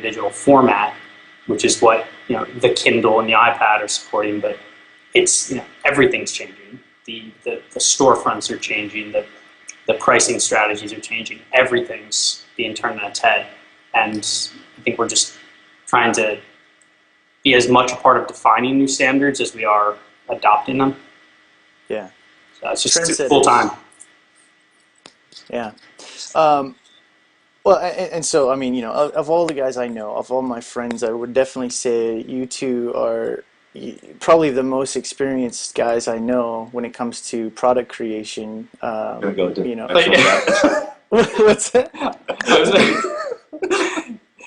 a digital format, which is what the Kindle and the iPad are supporting. But it's everything's changing. The storefronts are changing. The pricing strategies are changing. Everything's being turned on its head, and I think we're just trying to be as much a part of defining new standards as we are adopting them. Yeah. So it's just full time. Yeah. Well, and so, I mean, of all the guys I know, of all my friends, I would definitely say you two are probably the most experienced guys I know when it comes to product creation. Gonna go to What's that?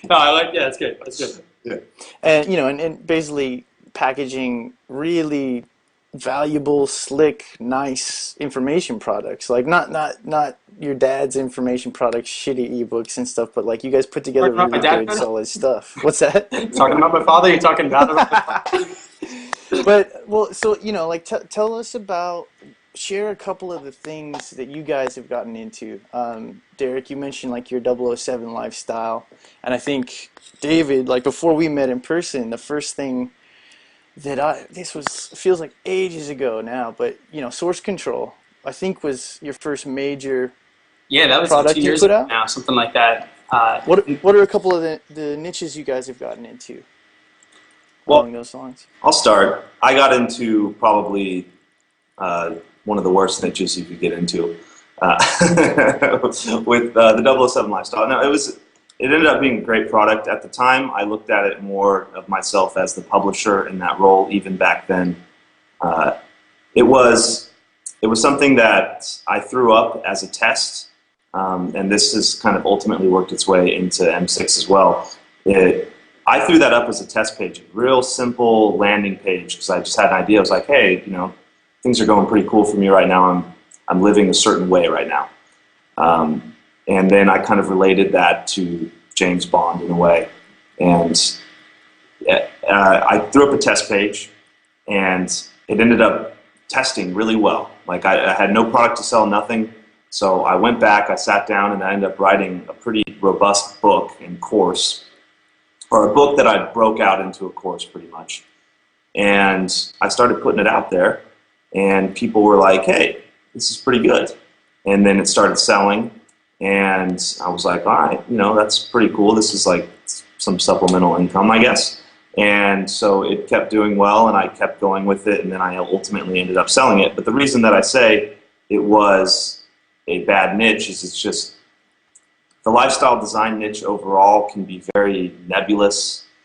No, I like. Yeah, it's good. It's good. Yeah. And and basically packaging really valuable, slick, nice information products. Like not your dad's information products, shitty ebooks and stuff, but like you guys put together Talking about really my dad? good, solid stuff. What's that? Talking about my father? You're talking bad about my father? But well, so like tell us about. Share a couple of the things that you guys have gotten into. Derek, you mentioned like your 007 lifestyle, and I think David, like before we met in person, the first thing that feels like ages ago now, but source control, I think was your first major that was like product 2 you years put ago out. now, something like that. What are a couple of the niches you guys have gotten into along those lines? I'll start. I got into probably one of the worst niches you could get into with the 007 lifestyle. No, it ended up being a great product. At the time, I looked at it more of myself as the publisher in that role. Even back then, it was something that I threw up as a test, and this has kind of ultimately worked its way into M6 as well. I threw that up as a test page, a real simple landing page, because I just had an idea. I was like, hey, things are going pretty cool for me right now. I'm living a certain way right now. And then I kind of related that to James Bond in a way. And I threw up a test page, and it ended up testing really well. Like I had no product to sell, nothing. So I went back, I sat down, and I ended up writing a pretty robust book and course, or a book that I broke out into a course pretty much. And I started putting it out there. And people were like, hey, this is pretty good. And then it started selling. And I was like, all right, that's pretty cool. This is like some supplemental income, I guess. And so it kept doing well, and I kept going with it. And then I ultimately ended up selling it. But the reason that I say it was a bad niche is it's just the lifestyle design niche overall can be very nebulous.